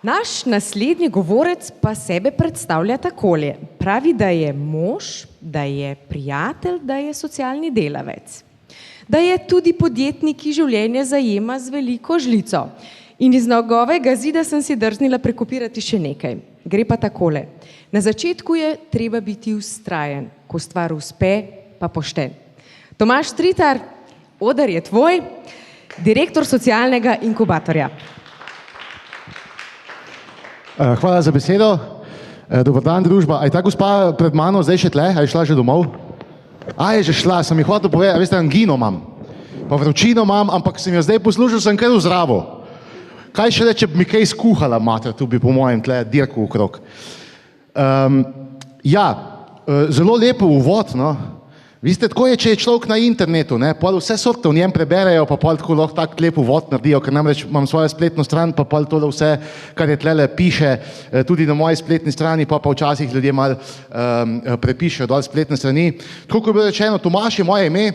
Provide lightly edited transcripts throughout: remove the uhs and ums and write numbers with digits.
Naš naslednji govorec pa sebe predstavlja takole. Pravi, da je mož, da je prijatelj, da je socialni delavec. Da je tudi podjetnik, ki življenje zajema z veliko žlico. In iz njegovega zida sem si drznila prekopirati še nekaj. Gre pa takole. Na začetku je treba biti vztrajen, ko stvar uspe, pa pošten. Tomaž Stritar, oder je tvoj, direktor socialnega inkubatorja. Hvala za besedo. Dober dan, družba. A je ta gospa pred mano zdaj še tle? A je šla že domov? A je že šla, sem ji hotel povedati, veste, angino imam, pa vročino imam, ampak sem jo zdaj poslušal, sem kar vzdravo. Kaj še reče, bi mi kaj skuhala, mater, tu bi po mojem tle dirku okrog. Zelo lepo uvod, no. Veste, tako je, če je človek na internetu, ne, pol vse sorte v njem preberejo, pa pol tako lahko tak lep uvod naredijo, ker namreč imam svojo spletno stran, pa pol tole vse, kar je tlele piše, tudi na moji spletni strani, pa včasih ljudje malo prepišejo dol spletne strani. Tako kot je bilo rečeno, Tomaž je moje ime,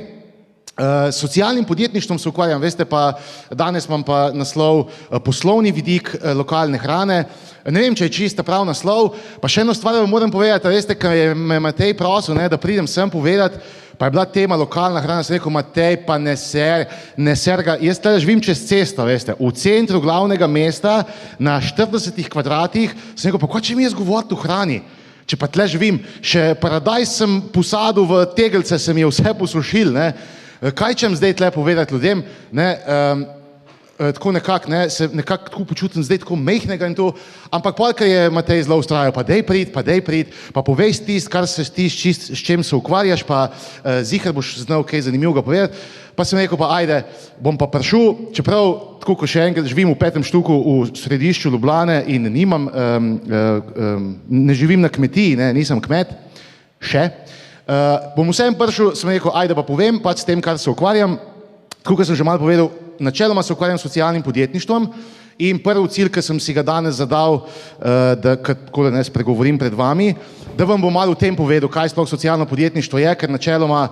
socialnim podjetništvom se ukvarjam, veste, pa danes imam pa naslov poslovni vidik lokalne hrane. Ne vem, če je čisto prav naslov, pa še eno stvar moram povedati, veste, ker je me Matej prosil, da pridem sem povedati, pa je bila tema lokalna hrana, sem rekel, Matej, pa ne ser ga, jaz tle živim čez cesto, veste, v centru glavnega mesta, na 40 kvadratih, sem rekel, pa kaj če mi jaz govoriti o hrani? Če pa tle živim, še paradajz sem posadil v tegelce, sem je vse posušil, ne. Kaj čem zdaj tle povedati ljudem, ne, tako nekako, ne, se nekako tako počutim zdaj tako mejhnega in to, ampak pol, ker je Matej zelo ustrajal, pa dej prid, pa povej tist, kar se s čem se ukvarjaš, pa ziher boš znal kaj zanimivega povedati, pa sem rekel, pa ajde, bom pa prišel, čeprav tako, ko še enkrat živim v 5. štuku v središču Ljubljane in nimam, ne živim na kmetiji, ne, nisem kmet, še, bom vsem prišel, sem rekel, ajde pa povem, pač s tem, kar se ukvarjam, tako kot sem že malo povedal, načeloma se ukvarjam s socialnim podjetništvom in prvi cilj, ki sem si ga danes zadal, da ne spregovorim pred vami, da vam bom malo o tem povedal, kaj sploh socialno podjetništvo je, ker načeloma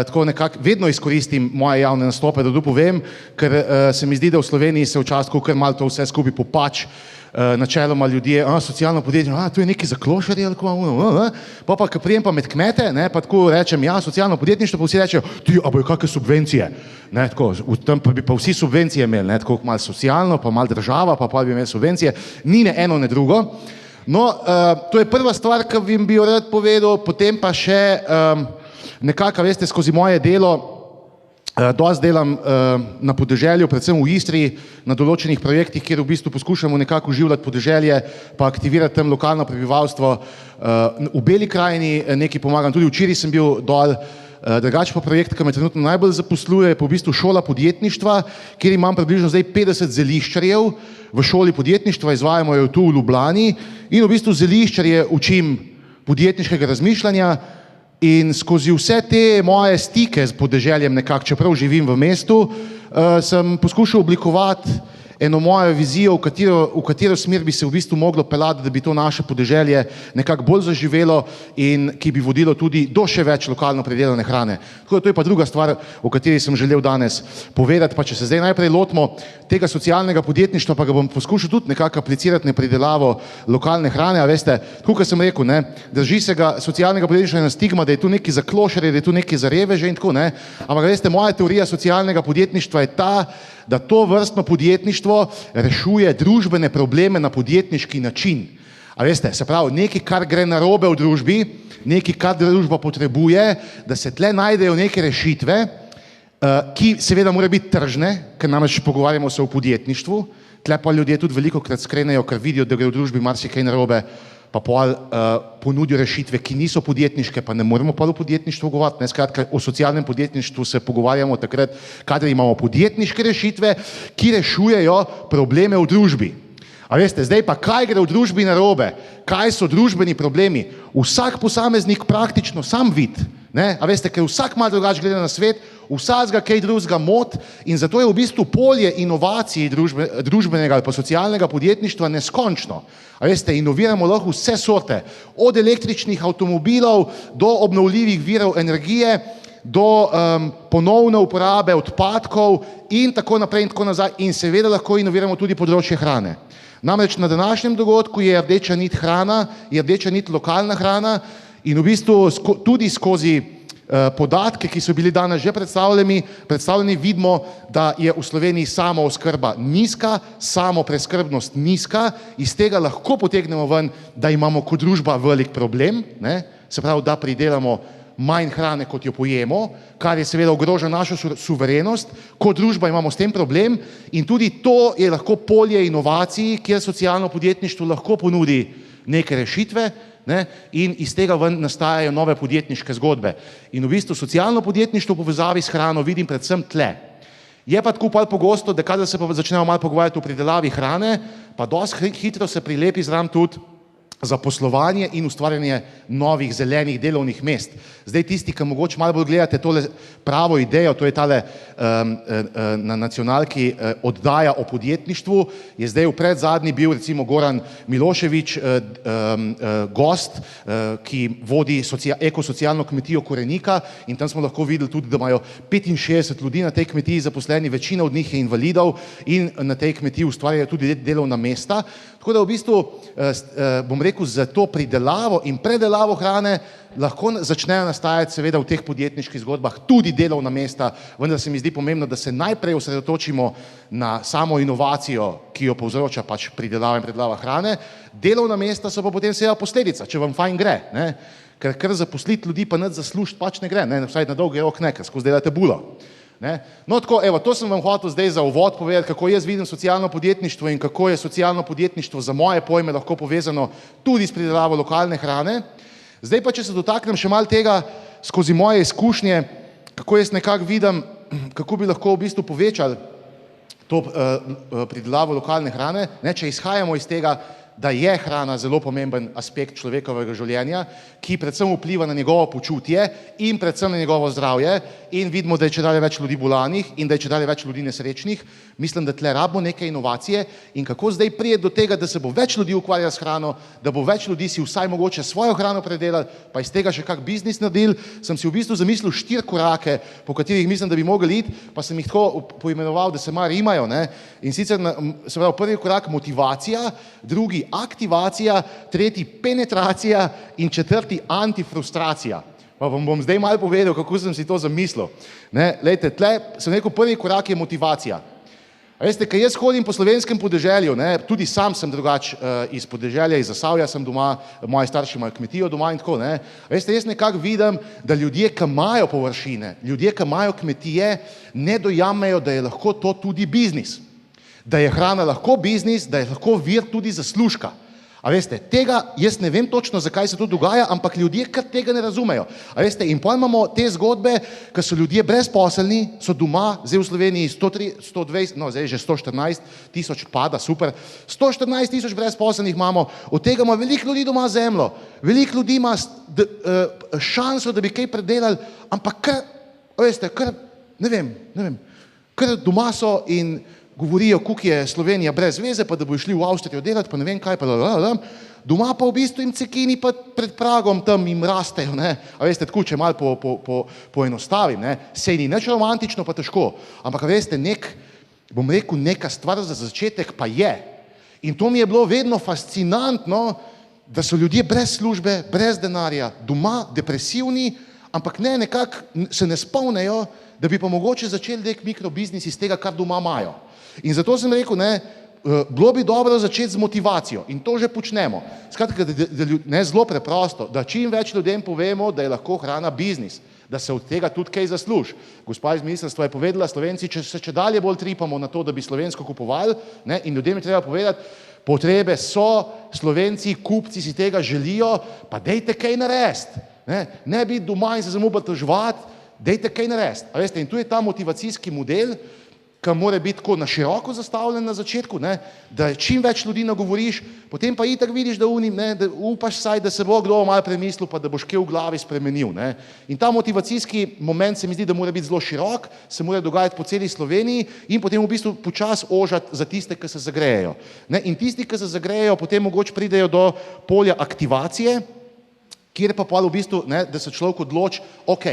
tako nekako vedno izkoristim moje javne nastope, da to povem, ker se mi zdi, da v Sloveniji se včasih kar malo to vse skupaj popač, načeloma ljudje, socialno podjetje, to je neki za klošarje ali kaj, pa ko prijem pa med kmete, ne, pa tako rečem, socialno podjetništvo, pa vsi rečejo, a bojo kakšne subvencije, ne, tako, tam pa bi pa vsi subvencije imeli, ne, tako malo socialno, pa malo država, pa bi imeli subvencije, ni ne eno, ne drugo. No, to je prva stvar, ki bi jo rad povedal, potem pa še nekako, veste, skozi moje delo, dosti delam na podeželju, predvsem v Istri, na določenih projektih, kjer v bistvu poskušamo nekako oživljati podeželje, pa aktivirati tam lokalno prebivalstvo. V Beli krajini nekaj pomagam, tudi včeraj sem bil dol, drugače pa projekt, ki me trenutno najbolj zaposluje, je pa v bistvu šola podjetništva, kjer imam približno zdaj 50 zeliščarjev v šoli podjetništva, izvajamo jo tu v Ljubljani in v bistvu zeliščarje učim podjetniškega razmišljanja. In skozi vse te moje stike z podeželjem nekako, čeprav živim v mestu, sem poskušal oblikovati eno mojo vizijo, v katero smer bi se v bistvu moglo pelati, da bi to naše podeželje nekako bolj zaživelo in ki bi vodilo tudi do še več lokalno pridelane hrane. Tako da to je pa druga stvar, o kateri sem želel danes povedati, pa če se zdaj najprej lotimo tega socialnega podjetništva, pa ga bom poskušal tudi nekako aplicirati na pridelavo lokalne hrane, a veste, tako kot sem rekel, ne, drži se ga socialnega podjetništva ena stigma, da je tu nekaj za klošarje, da je tu nekaj za reveže in tako, ne, ampak veste, moja teorija socialnega podjetništva je ta, da to vrstno podjetništvo rešuje družbene probleme na podjetniški način. A veste, se pravi, nekaj, kar gre narobe v družbi, nekaj, kar družba potrebuje, da se tle najdejo neke rešitve, ki seveda morajo biti tržne, ker namreč pogovarjamo se o podjetništvu, tle pa ljudje tudi velikokrat skrenejo, ker vidijo, da gre v družbi marsikaj narobe, pa ponudijo rešitve, ki niso podjetniške, pa ne moremo pa o podjetništvu govoriti. Skratka, o socialnem podjetništvu se pogovarjamo takrat, kadar imamo podjetniške rešitve, ki rešujejo probleme v družbi. A veste, zdaj pa kaj gre v družbi narobe, kaj so družbeni problemi, vsak posameznik praktično sam vidi, ne, a veste, ker vsak malo drugače gleda na svet, vsakega kaj drugega mot in zato je v bistvu polje inovacij družbenega ali pa socialnega podjetništva neskončno. A veste, inoviramo lahko vse sorte, od električnih avtomobilov do obnovljivih virov energije, do ponovne uporabe odpadkov in tako naprej in tako nazaj in seveda lahko inoviramo tudi področje hrane. Namreč na današnjem dogodku je rdeča nit hrana, je rdeča nit lokalna hrana in v bistvu tudi skozi podatke, ki so bili danes že predstavljeni, vidimo, da je v Sloveniji samooskrba nizka, samopreskrbnost nizka, iz tega lahko potegnemo ven, da imamo kot družba velik problem, ne? Se pravi, da pridelamo manj hrane, kot jo pojemo, kar je seveda ogroža našo suverenost, kot družba imamo s tem problem in tudi to je lahko polje inovacij, kjer socialno podjetništvo lahko ponudi neke rešitve, ne? In iz tega ven nastajajo nove podjetniške zgodbe. In v bistvu socialno podjetništvo v povezavi s hrano vidim predvsem tle. Je pa tako pogosto, da kadar se pa začnemo malo pogovarjati o pridelavi hrane, pa dosti hitro se prilepi zraven tudi zaposlovanje in ustvarjanje novih zelenih delovnih mest. Zdaj tisti, ki mogoče malo bolj gledate tole pravo idejo, to je tale na nacionalki oddaja o podjetništvu, je zdaj v predzadnji bil recimo Goran Milošević, gost, ki vodi ekosocialno kmetijo Korenika in tam smo lahko videli tudi, da imajo 65 ljudi na tej kmetiji zaposleni, večina od njih je invalidov in na tej kmetiji ustvarjajo tudi delovna mesta. Tako da v bistvu, bom rekel, za to pridelavo in predelavo hrane lahko začnejo nastajati seveda v teh podjetniških zgodbah tudi delovna mesta, vendar se mi zdi pomembno, da se najprej osredotočimo na samo inovacijo, ki jo povzroča pač pridelava in predelava hrane. Delovna mesta so pa potem seveda posledica, če vam fajn gre, ne? Ker zaposliti ljudi pa nič zaslužiti pač ne gre, ne? Vsaj na dolgi rok ne, ker skozi delate bulo. Ne? No tako, evo, to sem vam hotel zdaj za uvod povedati, kako jaz vidim socialno podjetništvo in kako je socialno podjetništvo za moje pojme lahko povezano tudi s pridelavo lokalne hrane. Zdaj pa, če se dotaknem še malo tega skozi moje izkušnje, kako jaz nekako vidim, kako bi lahko v bistvu povečali to pridelavo lokalne hrane, ne? Če izhajamo iz tega, da je hrana zelo pomemben aspekt človekovega življenja, ki predvsem vpliva na njegovo počutje in predvsem na njegovo zdravje in vidimo, da je čedalje več ljudi bolanih in da je čedalje več ljudi nesrečnih. Mislim, da tle rabimo neke inovacije in kako zdaj priti do tega, da se bo več ljudi ukvarjalo s hrano, da bo več ljudi si vsaj mogoče svojo hrano predelali, pa iz tega še kak biznis naredili, sem si v bistvu zamislil 4 korake, po katerih mislim, da bi mogli iti, pa sem jih tako poimenoval, da se malo rimajo, ne? In sicer, se pravi, prvi korak motivacija, drugi aktivacija, tretji penetracija in četrti antifrustracija. Pa vam bom zdaj malo povedal, kako sem si to zamislil. Ne, lejte, tle sem rekel, prvi korak je motivacija. A veste, kaj jaz hodim po slovenskem podeželju, ne, tudi sam sem drugač iz podeželja, iz Zasavja sem doma, moji starši imajo kmetijo doma in tako, ne. A veste, jaz nekako vidim, da ljudje, ki imajo površine, ljudje, ki imajo kmetije, ne dojamejo, da je lahko to tudi biznis. Da je hrana lahko biznis, da je lahko vir tudi zaslužka. A veste, tega jaz ne vem točno, zakaj se to dogaja, ampak ljudje kar tega ne razumejo. A veste, in potem imamo te zgodbe, ko so ljudje brezposelni, so doma, zdaj v Sloveniji 120, no zdaj že 114 tisoč pada, super, 114 tisoč brezposelnih imamo, od tega ima veliko ljudi doma zemljo, veliko ljudi ima šanso, da bi kaj predelali, ampak kar, a veste, kar, ne vem, kar doma so in govorijo, koliko je Slovenija brez veze, pa da bojo šli v Avstrijo delati, pa ne vem kaj, pa doma pa v bistvu jim cekini pa pred pragom tam jim rastejo, ne. A veste, tako, če malo poenostavim, ne, sej ni nič romantično, pa težko, ampak a veste, bom rekel, neka stvar za začetek pa je. In to mi je bilo vedno fascinantno, da so ljudje brez službe, brez denarja, doma, depresivni, ampak ne, nekako se ne spomnejo, da bi pa mogoče začeli nek mikrobiznis iz tega, kar doma imajo. In zato sem rekel, ne, bilo bi dobro začeti z motivacijo in to že počnemo. Skratka, ne, zelo preprosto, da čim več ljudem povemo, da je lahko hrana biznis, da se od tega tudi kaj zasluži. Gospa iz ministrstva je povedala, Slovenci se čedalje bolj tripamo na to, da bi slovensko kupovali, ne, in ljudem je treba povedati, potrebe so, Slovenci, kupci si tega želijo, pa dejte kaj narediti. Ne biti doma in se samo pritoževati, dejte kaj narediti. A veste, in tu je ta motivacijski model, ki mora biti tako na široko zastavljen na začetku, ne, da čim več ljudi nagovoriš, potem pa itak vidiš, da da upaš saj, da se bo kdo malo premislil, pa da boš kaj v glavi spremenil. Ne. In ta motivacijski moment se mi zdi, da mora biti zelo širok, se mora dogajati po celi Sloveniji in potem v bistvu počasi ožati za tiste, ki se zagrejejo. Ne. In tisti, ki se zagrejejo, potem mogoče pridejo do polja aktivacije, kjer pa v bistvu, ne, da se človek odloči, ok,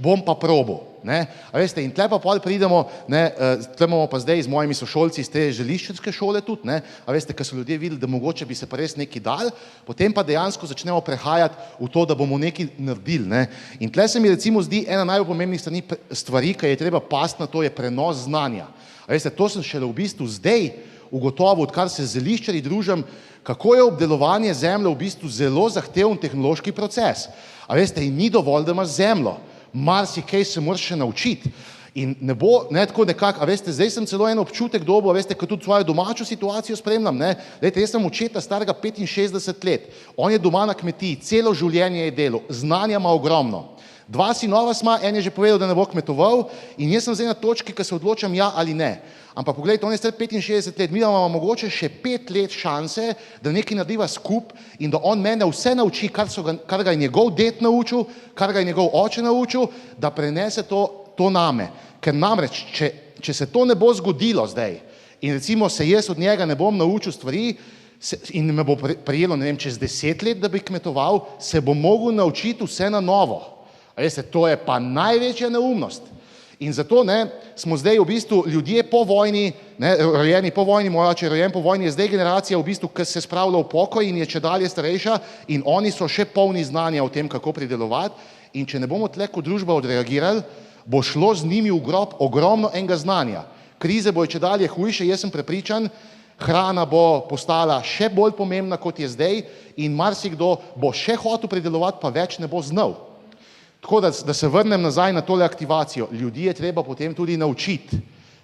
bom pa probal. Ne? A veste, in tle pa pol pridemo, tle imamo pa zdaj z mojimi sošolci iz te želiščarske šole tudi, ne? A veste, ker so ljudje videli, da mogoče bi se pa res nekaj dal, potem pa dejansko začnemo prehajati v to, da bomo nekaj naredili. Ne? In tle se mi recimo zdi ena najbolj pomembnih stvari, ki je treba pasti na to, je prenos znanja. A veste, to sem šele v bistvu zdaj ugotovil, odkar se z zeliščarji družim, kako je obdelovanje zemlje v bistvu zelo zahteven tehnološki proces. A veste, in ni dovolj, da imaš zemljo. Marsikaj se moraš še naučiti. In ne bo, tako nekako, a veste, zdaj sem celo en občutek dobil, a veste, ko tudi svojo domačo situacijo spremljam, Lejte, jaz sem očeta starega 65 let, on je doma na kmetiji, celo življenje je delal, znanja ima ogromno. 2 sinova sva, en je že povedal, da ne bo kmetoval in jaz sem zdaj na točki, ko se odločam ja ali ne. Ampak poglejte, on je star 65 let, mi imamo mogoče še 5 let šanse, da nekaj narediva skup in da on mene vse nauči, kar ga je njegov ded naučil, kar ga je njegov oče naučil, da prenese to name. Ker namreč, če se to ne bo zgodilo zdaj in recimo se jaz od njega ne bom naučil stvari in me bo prijelo, ne vem, čez 10 let, da bi kmetoval, se bom mogel naučiti vse na novo. A veste, to je pa največja neumnost. In zato smo zdaj v bistvu ljudje po vojni, rojeni po vojni, moj oče je rojen po vojni, je zdaj generacija v bistvu, ki se spravlja v pokoj in je čedalje starejša in oni so še polni znanja o tem, kako pridelovati in če ne bomo tle kot družba odreagirali, bo šlo z njimi v grob ogromno enega znanja. Krize bojo čedalje hujše, jaz sem prepričan, hrana bo postala še bolj pomembna, kot je zdaj in marsikdo bo še hotel pridelovati, pa več ne bo znal. Tako da se vrnem nazaj na tole aktivacijo. Ljudi je treba potem tudi naučiti,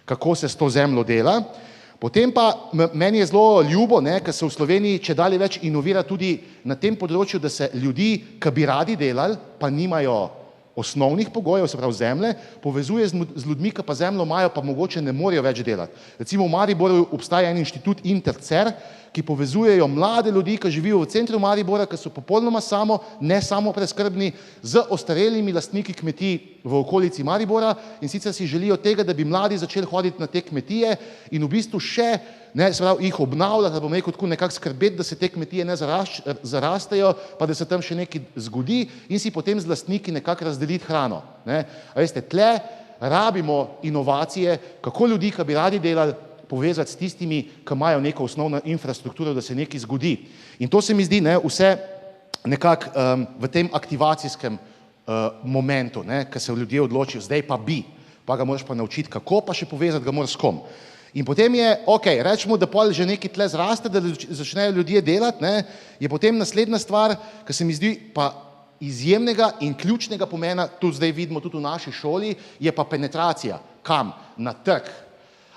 kako se s to zemljo dela. Potem pa meni je zelo ljubo, ker se v Sloveniji čedalje več inovira tudi na tem področju, da se ljudi, ki bi radi delali, pa nimajo osnovnih pogojev, se pravi zemlje, povezuje z ljudmi, ki pa zemljo imajo, pa mogoče ne morejo več delati. Recimo v Mariboru obstaja en inštitut Intercer, ki povezujejo mlade ljudi, ki živijo v centru Maribora, ki so popolnoma ne samopreskrbni, z ostarelimi lastniki kmetij v okolici Maribora in sicer si želijo tega, da bi mladi začeli hoditi na te kmetije in v bistvu še se pravi, jih obnavljati, da bom rekel tako nekako skrbeti, da se te kmetije ne zarastejo, pa da se tam še nekaj zgodi in si potem z lastniki nekako razdeliti hrano. A veste, tle rabimo inovacije, kako ljudi, ki bi radi delali, povezati s tistimi, ki imajo neko osnovno infrastrukturo, da se nekaj zgodi. In to se mi zdi vse nekako v tem aktivacijskem momentu, ki se ljudje odločijo, zdaj pa bi, pa ga moraš pa naučiti, kako pa še povezati ga moraš s kom. In potem je, rečemo, da pol že nekaj tle zraste, da začnejo ljudje delati, je potem naslednja stvar, ki se mi zdi pa izjemnega in ključnega pomena, tu zdaj vidimo tudi v naši šoli, je pa penetracija. Kam? Na trg.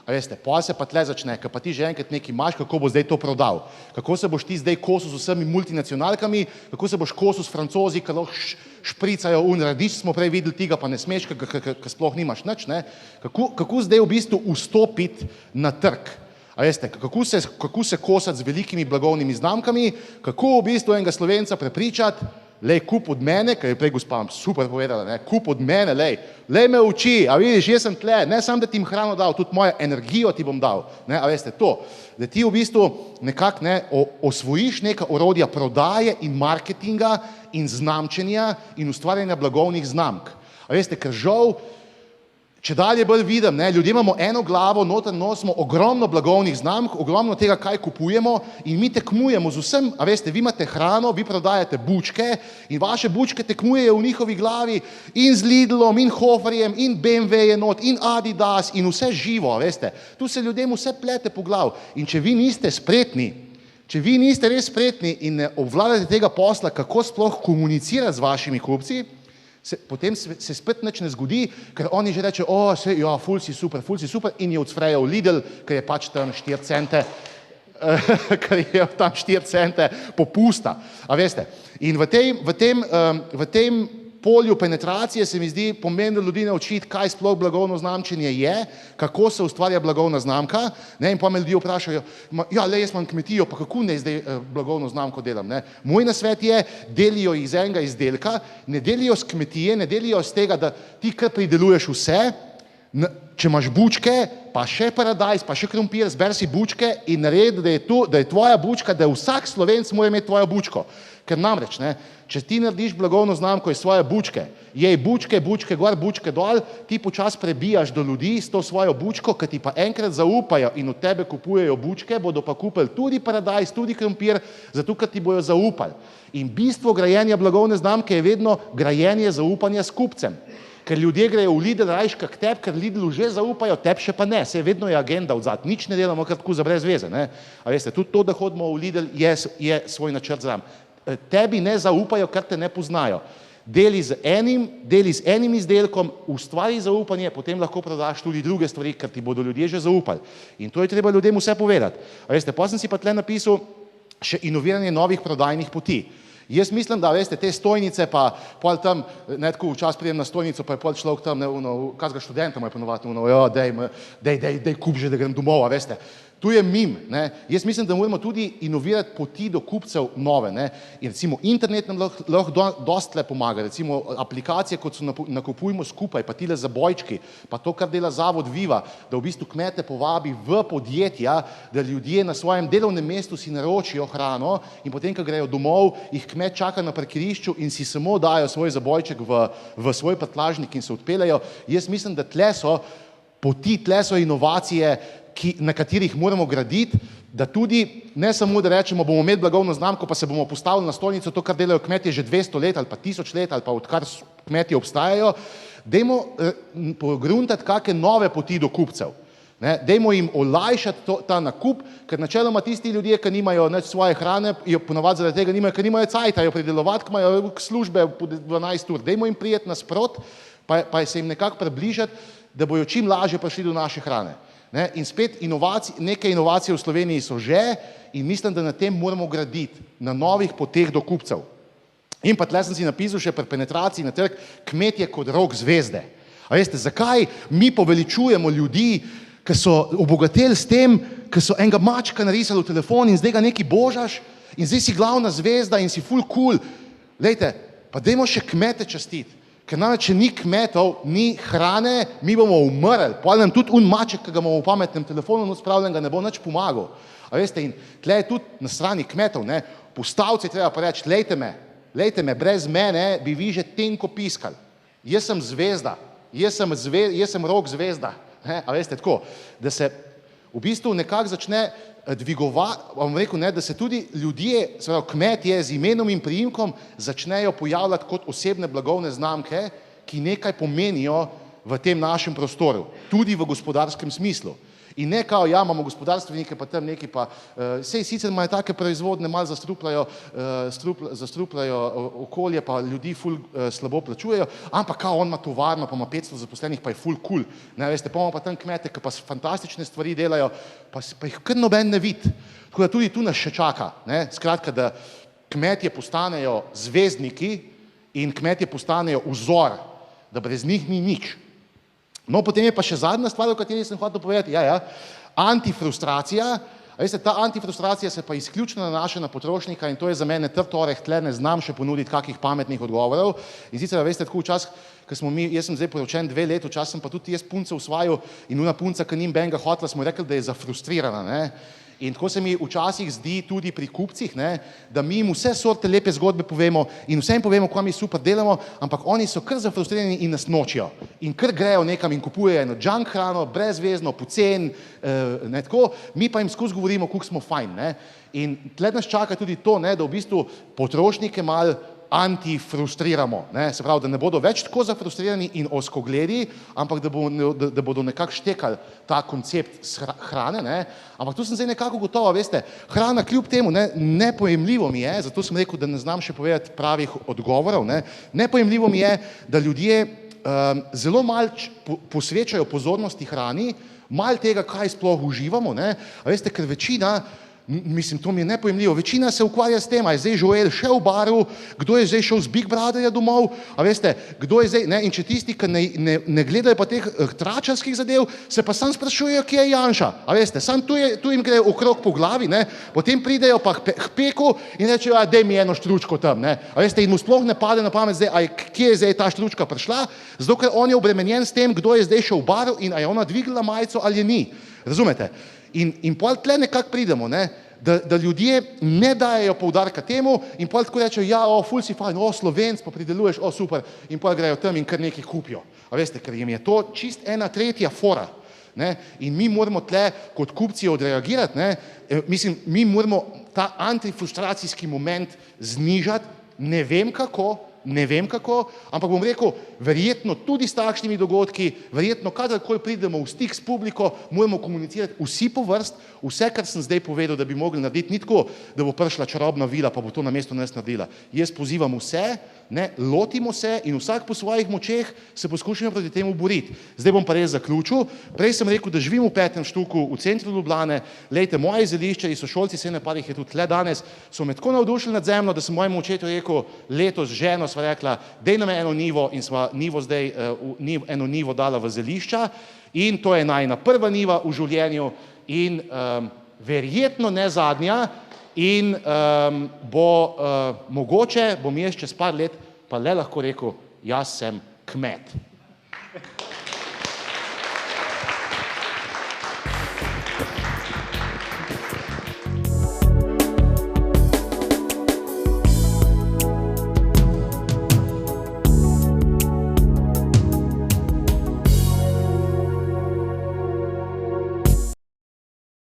A veste, pol se pa tle začne, ker pa ti že enkrat nekaj imaš, kako bo zdaj to prodal. Kako se boš ti zdaj kosil z vsemi multinacionalkami, kako se boš kosil s Francozi, ki lahko špricajo radič, smo prej videli, tega pa ne smeš, ker sploh nimaš nič. Kako zdaj v bistvu vstopiti na trg? A veste, kako se kosati z velikimi blagovnimi znamkami, kako v bistvu enega Slovenca prepričati, lej, kup od mene, ker je prej gospa super povedala, kup od mene, lej me uči, a vidiš, jaz sem tle, ne samo, da ti hrano dal, tudi mojo energijo ti bom dal, a veste, to, da ti v bistvu nekako osvojiš neka orodja prodaje in marketinga in znamčenja in ustvarjanja blagovnih znamk. A veste, ker žal, čedalje bolj vidim, ljudje imamo eno glavo, noter nosimo ogromno blagovnih znamk, ogromno tega, kaj kupujemo in mi tekmujemo z vsem, a veste, vi imate hrano, vi prodajate bučke in vaše bučke tekmujejo v njihovi glavi in z Lidlom in Hoferjem in BMW je not in Adidas in vse živo, a veste. Tu se ljudem vse plete po glav in če vi niste spretni, če vi niste res spretni in ne obvladate tega posla, kako sploh komunicirati z vašimi kupci, potem se spet nič ne zgodi, ker oni že reče, ful si super in je odsfrejo Lidl, ker je pač tam 4 cente, ker je tam 4 cente popusta, a veste. In v tem polju penetracije se mi zdi pomembno ljudi naučiti, kaj sploh blagovno znamčenje je, kako se ustvarja blagovna znamka, in pa me ljudje vprašajo, jaz imam kmetijo, pa kako ne zdaj blagovno znamko delam. Moj nasvet je, delijo iz enega izdelka, ne delijo z kmetije, ne delijo z tega, da ti kar prideluješ vse, Če imaš bučke, pa še paradajz, pa še krompir, zber si bučke in naredi, da je tvoja bučka, da vsak Slovenc mora imeti tvojo bučko. Ker namreč, če ti narediš blagovno znamko iz svoje bučke, jej bučke gor, bučke dol, ti počas prebijaš do ljudi s to svojo bučko, ki ti pa enkrat zaupajo in od tebe kupujejo bučke, bodo pa kupili tudi paradajz, tudi krompir, zato ker ti bojo zaupali. In bistvo grajenja blagovne znamke je vedno grajenje zaupanja s kupcem. Ker ljudje grejo v Lidl rajš kak teb, ker Lidlu že zaupajo, teb še pa ne. Saj vedno je agenda odzad, nič ne delamo kar tako za brez veze. A veste, tudi to, da hodimo v Lidl, je svoj načrt zraven. Tebi ne zaupajo, ker te ne poznajo. Deli z enim izdelkom, ustvari zaupanje, potem lahko prodaš tudi druge stvari, ker ti bodo ljudje že zaupali. In to je treba ljudem vse povedati. A veste, pa sem si pa tle napisal še inoviranje novih prodajnih poti. Jaz mislim, da veste, te stojnice pa pol tam, tako včas pridem na stojnico, pa je pol človek tam, kakega študenta mu je ponovati, dej kup že, da grem domov, a veste. Tu je mim, Jaz mislim, da moramo tudi inovirati poti do kupcev nove, In recimo internet nam lahko dosti le pomaga, recimo aplikacije, kot so Nakupujmo skupaj, pa tile zabojčki, pa to, kar dela Zavod Viva, da v bistvu kmete povabi v podjetja, da ljudje na svojem delovnem mestu si naročijo hrano in potem, ko grejo domov, jih kmet čaka na parkirišču in si samo dajo svoj zabojček v svoj prtljažnik in se odpeljejo. Jaz mislim, da tle so poti, tle so inovacije, na katerih moramo graditi, da tudi ne samo, da rečemo, bomo imeli blagovno znamko, pa se bomo postavili na stojnico, to, kar delajo kmetje že 200 let ali pa 1000 let ali pa odkar kmetje obstajajo, dajmo pogruntati kakšne nove poti do kupcev. Dajmo jim olajšati ta nakup, ker načeloma tisti ljudje, ki nimajo nič svoje hrane, jo ponovadi zaradi tega nimajo, ker nimajo cajta, jo pridelovati, ki imajo službe po 12 ur. Dajmo jim prijeti nasprot, pa se jim nekako približati, da bojo čim lažje prišli do naše hrane. In spet neke inovacije v Sloveniji so že in mislim, da na tem moramo graditi, na novih poteh do kupcev. In pa tle sem si napisal še pri penetraciji na trg kmetje kot rok zvezde. A veste, zakaj mi poveličujemo ljudi, ki so obogateli s tem, ki so enega mačka narisali v telefon in zdaj ga neki božaš in zdaj si glavna zvezda in si ful cool. Lejte, pa dajmo še kmete častiti. Ker namreč, če ni kmetov, ni hrane, mi bomo umrli. Potem nam tudi maček, ki ga imamo v pametnem telefonu spravljenega, ne bo nič pomagal. A veste, in tle je tudi na strani kmetov, postavci treba pa reči, lejte me, brez mene bi vi že tenko piskali. Jaz sem zvezda, jaz sem rok zvezda. A veste, tako, da se v bistvu nekako začne dvigovati, bom rekel, da se tudi ljudje, kmetje z imenom in priimkom začnejo pojavljati kot osebne blagovne znamke, ki nekaj pomenijo v tem našem prostoru, tudi v gospodarskem smislu. In ne kao, ja, imamo gospodarstvenike, pa tam neki pa, sej sicer imajo take proizvodne, malo zastrupljajo okolje, pa ljudi ful slabo plačujejo, ampak kao on ima tovarno, pa ima 500 zaposlenih, pa je ful cool. Veste, pa imamo pa tam kmete, ki pa fantastične stvari delajo, pa jih kar noben ne vidi. Tako da tudi tu nas še čaka. Skratka, da kmetje postanejo zvezdniki in kmetje postanejo vzor, da brez njih ni nič. No, potem je pa še zadnja stvar, o kateri sem hotel povedati, antifrustracija. Veste, ta antifrustracija se pa izključno nanaša na potrošnika in to je za mene trd oreh, tle ne znam še ponuditi kakih pametnih odgovorov. In sicer, veste, tako včasih, jaz sem zdaj poročen 2 leta, včasih sem pa tudi jaz punce usvajal in ona punca, ki njim benga hotla, smo rekli, da je zafrustrirana. In tako se mi včasih zdi tudi pri kupcih, da mi jim vse sorte lepe zgodbe povemo in vse jim povemo, kaj mi super delamo, ampak oni so kar zafrustrirani in nas nočijo. In kar grejo nekam in kupujejo eno junk hrano, brezvezno, pocen, tako, mi pa jim skozi govorimo, koliko smo fajn. In tle nas čaka tudi to, da v bistvu potrošnike malo antifrustriramo. Se pravi, da ne bodo več tako zafrustrirani in ozkogledi, ampak da bodo nekako štekali ta koncept hrane. Ampak tu sem zdaj nekako gotova, veste, hrana kljub temu, nepojemljivo mi je, zato sem rekel, da ne znam še povedati pravih odgovorov, nepojemljivo mi je, da ljudje zelo malo posvečajo pozornosti hrani, malo tega, kaj sploh uživamo, a veste, ker večina Mislim, to mi je nepojemljivo. Večina se ukvarja s tem, a je zdaj Joel še v baru, kdo je zdaj šel z Big Brotherja domov, a veste, kdo je zdaj, ne, in če tisti, ki ne gledajo pa teh tračarskih zadev, se pa sam sprašujejo, kje je Janša, a veste, sam tu jim gre okrog po glavi, ne, potem pridejo pa k Peku in rečejo, a daj mi eno štručko tam, ne, a veste, in mu sploh ne pade na pamet zdaj, kje je zdaj ta štručka prišla, zato ker on je obremenjen s tem, kdo je zdaj šel v baru in a je ona dvignila majico ali ni, razumete? In pol tle nekako pridemo, ne, da ljudje ne dajejo poudarka temu in pol tako rečejo, ja, ful si fajn, Slovenc, pa prideluješ, super, in pol grejo tam in kar nekaj kupijo. A veste, ker jim je to čist ena tretja fora. Ne? In mi moramo tle kot kupci odreagirati, ne? Mislim, mi moramo ta antifrustracijski moment znižati, ne vem kako, ampak bom rekel, verjetno tudi s takšnimi dogodki, verjetno kadarkoli pridemo v stik s publiko, moramo komunicirati vsi po vrst, vse, kar sem zdaj povedal, da bi mogli narediti, ni tako, da bo prišla čarobna vila, pa bo to namesto nas naredila. Jaz pozivam vse, ne, lotimo se in vsak po svojih močeh se poskušamo proti temu boriti. Zdaj bom pa res zaključil. Prej sem rekel, da živim v 5. štuku v centru Ljubljane, lejte, moji zeliščarji, sošolci, saj par jih je tudi tle danes, so me tako navdušili nad zemljo, da sem mojemu očetu rekel, letos z ženo sva rekla, dej nam eno nivo in sva eno nivo dala v zelišča in to je najina prva niva v življenju in verjetno ne zadnja, in mogoče bom jaz čez par let pa le lahko rekel, jaz sem kmet.